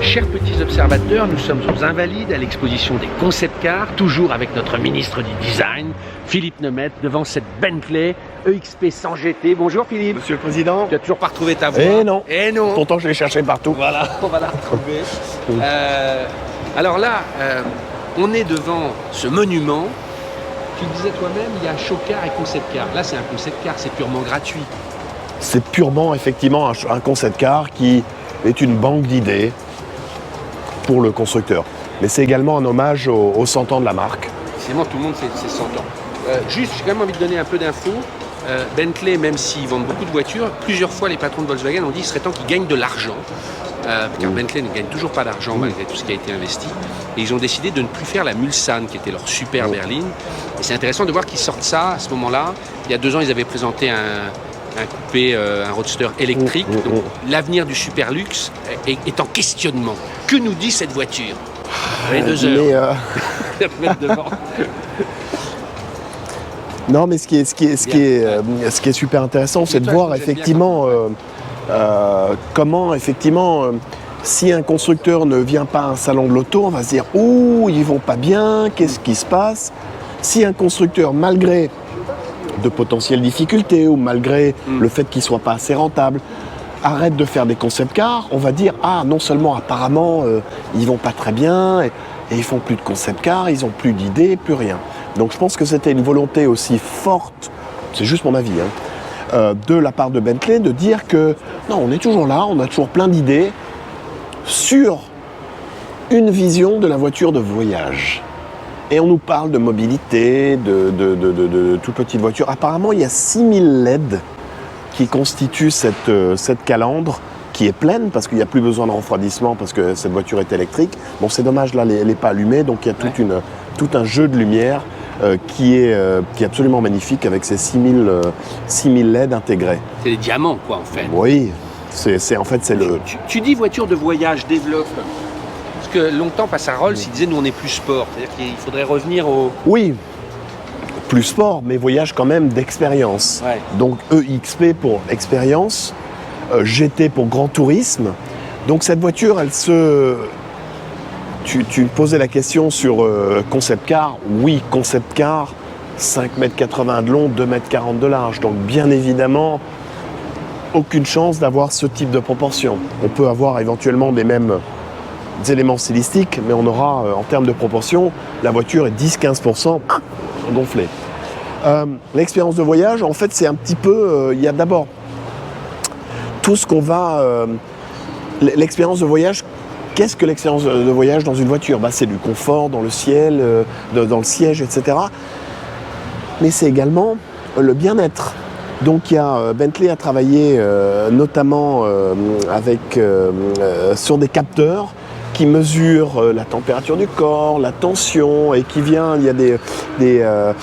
Chers petits observateurs, nous sommes aux Invalides à l'exposition des concept cars, toujours avec notre ministre du Design, Philippe Nemeth, devant cette Bentley EXP 100 GT. Bonjour Philippe. Monsieur le Président. Tu as toujours pas retrouvé ta voix. Eh non. Pourtant je l'ai cherché partout. Voilà, on va la retrouver. Alors là, on est devant ce monument. Tu le disais toi-même, il y a show car et concept car. Là c'est un concept car, c'est purement gratuit. C'est purement effectivement un concept car qui est une banque d'idées pour le constructeur. Mais c'est également un hommage aux 100 ans de la marque. Effectivement, tout le monde c'est 100 ans. Juste, j'ai quand même envie de donner un peu d'infos. Bentley, même s'ils vendent beaucoup de voitures, plusieurs fois les patrons de Volkswagen ont dit qu'il serait temps qu'ils gagnent de l'argent. Car Bentley ne gagne toujours pas d'argent malgré tout ce qui a été investi. Et ils ont décidé de ne plus faire la Mulsanne, qui était leur super berline. Et c'est intéressant de voir qu'ils sortent ça à ce moment-là. Il y a 2 ans, ils avaient présenté un coupé, un roadster électrique. Donc l'avenir du super luxe est en questionnement. Que nous dit cette voiture? Les 2 heures. Non, mais ce qui est super intéressant, c'est de voir effectivement comment si un constructeur ne vient pas à un salon de l'auto, on va se dire « Ouh, ils vont pas bien, qu'est-ce qui se passe ?» Si un constructeur, malgré de potentielles difficultés ou malgré le fait qu'il ne soit pas assez rentable, arrête de faire des concept cars, on va dire « Ah, non seulement apparemment ils vont pas très bien et ils font plus de concept cars, ils ont plus d'idées, plus rien. » Donc je pense que c'était une volonté aussi forte, c'est juste mon avis, de la part de Bentley de dire que non, on est toujours là, on a toujours plein d'idées sur une vision de la voiture de voyage. Et on nous parle de mobilité, de toute petite voiture. Apparemment, il y a 6000 LED qui constituent cette calandre qui est pleine parce qu'il n'y a plus besoin de refroidissement parce que cette voiture est électrique. Bon, c'est dommage, là, elle n'est pas allumée, donc il y a tout un jeu de lumière qui est absolument magnifique avec ces 6000 LED intégrés. C'est des diamants, quoi, en fait. Oui, en fait, c'est le... Tu dis voiture de voyage, développe. Parce que longtemps, face à Rolls, ils disaient nous on est plus sport. C'est-à-dire qu'il faudrait revenir au... Oui, plus sport, mais voyage quand même d'expérience. Ouais. Donc EXP pour expérience, GT pour grand tourisme. Donc cette voiture, elle se... Tu posais la question sur concept car. Oui, concept car, 5,80 m de long, 2,40 m de large. Donc bien évidemment, aucune chance d'avoir ce type de proportion. On peut avoir éventuellement des mêmes éléments stylistiques, mais on aura, en termes de proportion, la voiture est 10-15% gonflée. L'expérience de voyage, en fait, c'est un petit peu... il y a d'abord tout ce qu'on va... l'expérience de voyage, qu'est-ce que l'expérience de voyage dans une voiture? C'est du confort dans le ciel, dans le siège, etc. Mais c'est également le bien-être. Donc Bentley a travaillé notamment sur des capteurs qui mesurent la température du corps, la tension, et il y a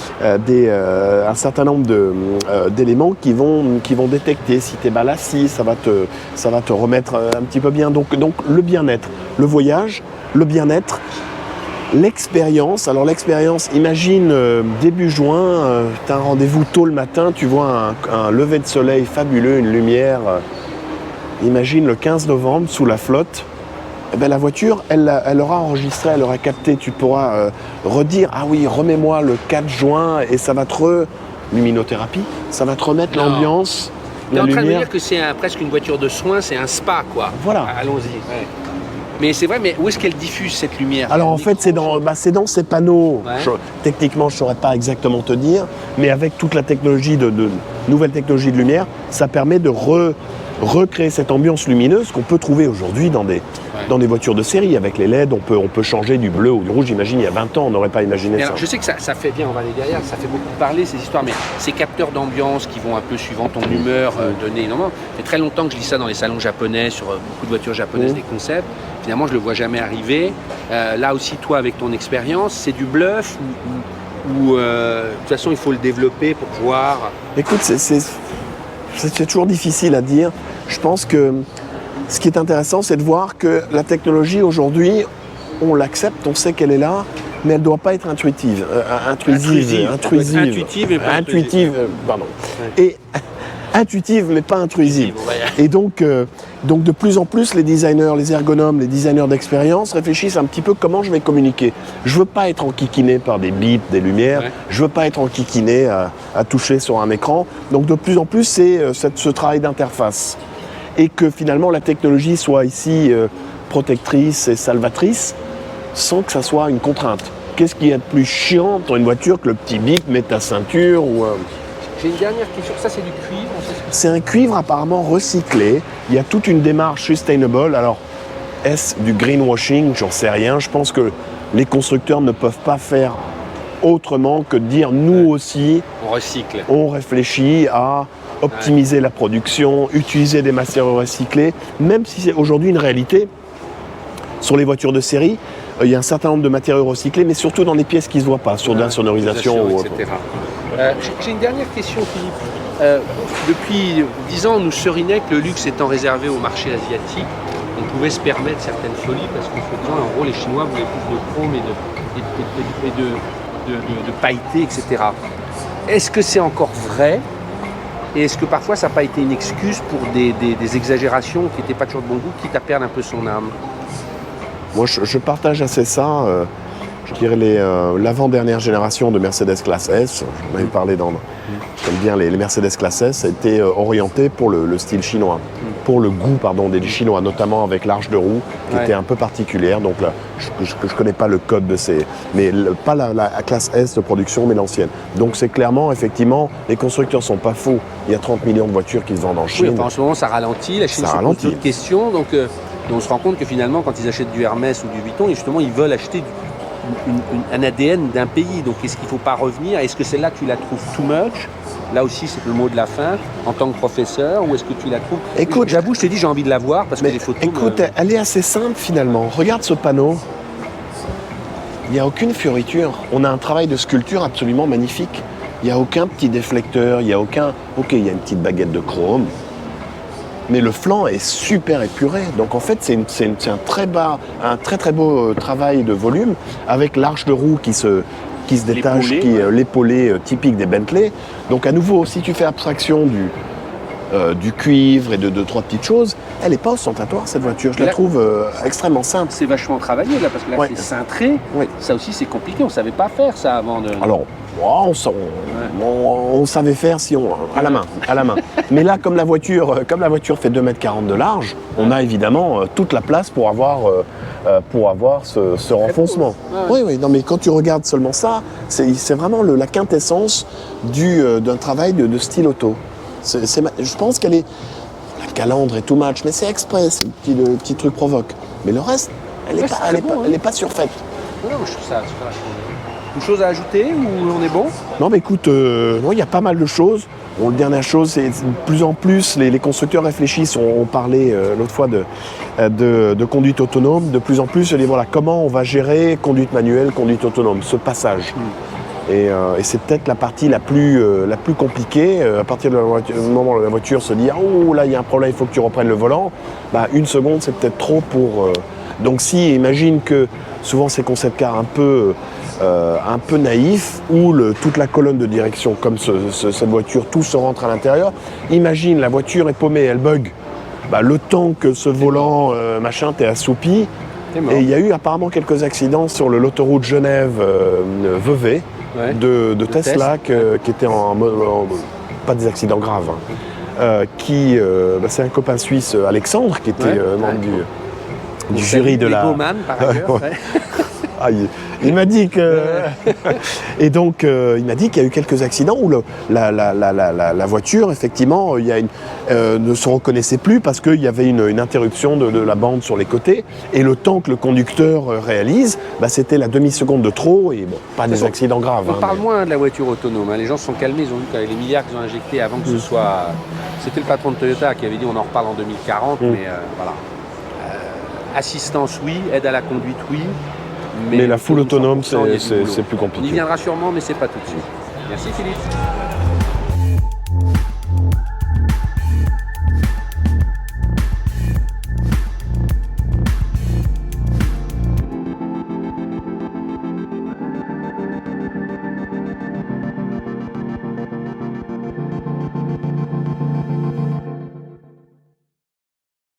un certain nombre d'éléments qui vont détecter si tu es mal assis, ça va te remettre un petit peu bien. Donc le bien-être, le voyage, le bien-être, l'expérience. Alors l'expérience, imagine début juin, tu as un rendez-vous tôt le matin, tu vois un lever de soleil fabuleux, une lumière. Imagine le 15 novembre sous la flotte. Eh bien, la voiture, elle aura enregistré, elle aura capté. Tu pourras redire, ah oui, remets-moi le 4 juin et ça va te luminothérapie, ça va te remettre l'ambiance. Tu es en train de me dire que c'est presque une voiture de soins, c'est un spa, quoi. Voilà. Allons-y. Ouais. Mais c'est vrai, mais où est-ce qu'elle diffuse cette lumière? Alors en fait, c'est dans ces panneaux. Ouais. Techniquement, je ne saurais pas exactement te dire, mais avec toute la technologie de nouvelle technologie de lumière, ça permet de recréer cette ambiance lumineuse qu'on peut trouver aujourd'hui dans des voitures de série. Avec les LED, on peut changer du bleu ou du rouge. J'imagine, il y a 20 ans, on n'aurait pas imaginé ça. Alors, je sais que ça fait bien, on va aller derrière, ça fait beaucoup parler ces histoires, mais ces capteurs d'ambiance qui vont un peu suivant ton humeur donner énormément. Ça fait très longtemps que je lis ça dans les salons japonais, sur beaucoup de voitures japonaises, des concepts. Finalement, je ne le vois jamais arriver. Là aussi, toi, avec ton expérience, c'est du bluff ou de toute façon, il faut le développer pour pouvoir... Écoute, c'est toujours difficile à dire. Je pense que ce qui est intéressant, c'est de voir que la technologie aujourd'hui, on l'accepte, on sait qu'elle est là, mais elle ne doit pas être intuitive. Intrusive. Intuitive, pardon. Et intuitive mais pas intrusive. Ouais. Et donc de plus en plus, les designers, les ergonomes, les designers d'expérience réfléchissent un petit peu comment je vais communiquer. Je veux pas être enquiquiné par des bips, des lumières, Ouais. je veux pas être enquiquiné à toucher sur un écran. Donc de plus en plus, c'est ce travail d'interface. Et que finalement la technologie soit ici protectrice et salvatrice, sans que ça soit une contrainte. Qu'est-ce qui est de plus chiant dans une voiture que le petit bip, mets ta ceinture ou J'ai une dernière question, ça c'est du cuivre, on sait ce que C'est un cuivre apparemment recyclé. Il y a toute une démarche sustainable. Alors, est-ce du greenwashing? J'en sais rien. Je pense que les constructeurs ne peuvent pas faire autrement que de dire nous aussi, on recycle. on réfléchit à optimiser la production, utiliser des matériaux recyclés, même si c'est aujourd'hui une réalité. Sur les voitures de série, il y a un certain nombre de matériaux recyclés, mais surtout dans les pièces qui ne se voient pas, sur de la sonorisation ou autre. etc. J'ai une dernière question, Philippe. Depuis 10 ans, on nous serinait que le luxe étant réservé au marché asiatique, on pouvait se permettre certaines folies parce qu'en faisant en gros, les Chinois voulaient plus de chrome et de pailleté, etc. Est-ce que c'est encore vrai? Et est-ce que parfois ça n'a pas été une excuse pour des exagérations qui n'étaient pas toujours de bon goût, quitte à perdre un peu son âme? Moi, je partage assez ça. Je dirais l'avant-dernière génération de Mercedes Classe S, j'en avais parlé j'aime bien les Mercedes Classe S, a été orientée pour le style chinois, pour le goût des Chinois, notamment avec l'arche de roue qui était un peu particulière. Donc là, je connais pas le code de ces, mais pas la Classe S de production, mais l'ancienne. Donc c'est clairement, effectivement, les constructeurs sont pas faux. Il y a 30 millions de voitures qui se vendent en Chine. Oui, enfin, en ce moment ça ralentit, la Chine se pose d'autres questions, donc on se rend compte que finalement quand ils achètent du Hermès ou du Vuitton, justement ils veulent acheter un ADN d'un pays. Donc est-ce qu'il ne faut pas revenir? Est-ce que celle-là tu la trouves too much? Là aussi c'est le mot de la fin en tant que professeur, ou est-ce que tu la trouves? Écoute, j'avoue, je te dis j'ai envie de la voir parce que les photos. Écoute, elle est assez simple finalement. Regarde ce panneau. Il n'y a aucune fioriture. On a un travail de sculpture absolument magnifique. Il n'y a aucun petit déflecteur, il n'y a aucun. Ok, il y a une petite baguette de chrome. Mais le flanc est super épuré. Donc en fait, c'est un très beau travail de volume avec l'arche de roue qui se détache, l'épaulé typique des Bentley. Donc à nouveau, si tu fais abstraction du cuivre et de deux, trois petites choses, elle n'est pas ostentatoire cette voiture. Je la trouve extrêmement simple. C'est vachement travaillé là parce que là c'est cintré. Oui. Ça aussi c'est compliqué, on ne savait pas faire ça avant de. Alors, on savait faire à la main. Mais là, comme la voiture fait 2,40 m de large, on a évidemment toute la place pour avoir ce renfoncement. Oui, non, mais quand tu regardes seulement ça, c'est vraiment la quintessence d'un travail de style auto. Je pense qu'elle est... La calandre est too much, mais c'est exprès, le petit truc provoque. Mais le reste, elle n'est pas surfaite. Non, je trouve ça super. Une chose à ajouter ou on est bon? Non, mais écoute, il y a pas mal de choses. Bon, la dernière chose, c'est de plus en plus, les constructeurs réfléchissent. On parlait l'autre fois de conduite autonome. De plus en plus, je dis voilà, comment on va gérer conduite manuelle, conduite autonome, ce passage. Et c'est peut-être la partie la plus compliquée. À partir du moment où la voiture se dit oh là, il y a un problème, il faut que tu reprennes le volant. Une seconde, c'est peut-être trop pour. Donc, si imagine que souvent ces concept cars un peu naïf, où toute la colonne de direction, comme cette voiture, tout se rentre à l'intérieur. Imagine, la voiture est paumée, elle bug. Le temps que ce volant, t'es assoupi. Et il y a eu apparemment quelques accidents sur l'autoroute Genève-Vevey de Tesla qui étaient pas des accidents graves. C'est un copain suisse, Alexandre, qui était membre du jury de la... par ailleurs. Il m'a dit que... Et donc, il m'a dit qu'il y a eu quelques accidents où la voiture, effectivement, ne se reconnaissait plus parce qu'il y avait une interruption de la bande sur les côtés. Et le temps que le conducteur réalise, c'était la demi-seconde de trop et pas des accidents graves. On parle moins de la voiture autonome. Les gens se sont calmés, ils ont vu qu'avec les milliards qu'ils ont injectés avant que ce soit... C'était le patron de Toyota qui avait dit on en reparle en 2040, mais voilà. Assistance, oui. Aide à la conduite, oui. Mais la full autonome, c'est plus compliqué. On y viendra sûrement, mais c'est pas tout de suite. Merci Philippe.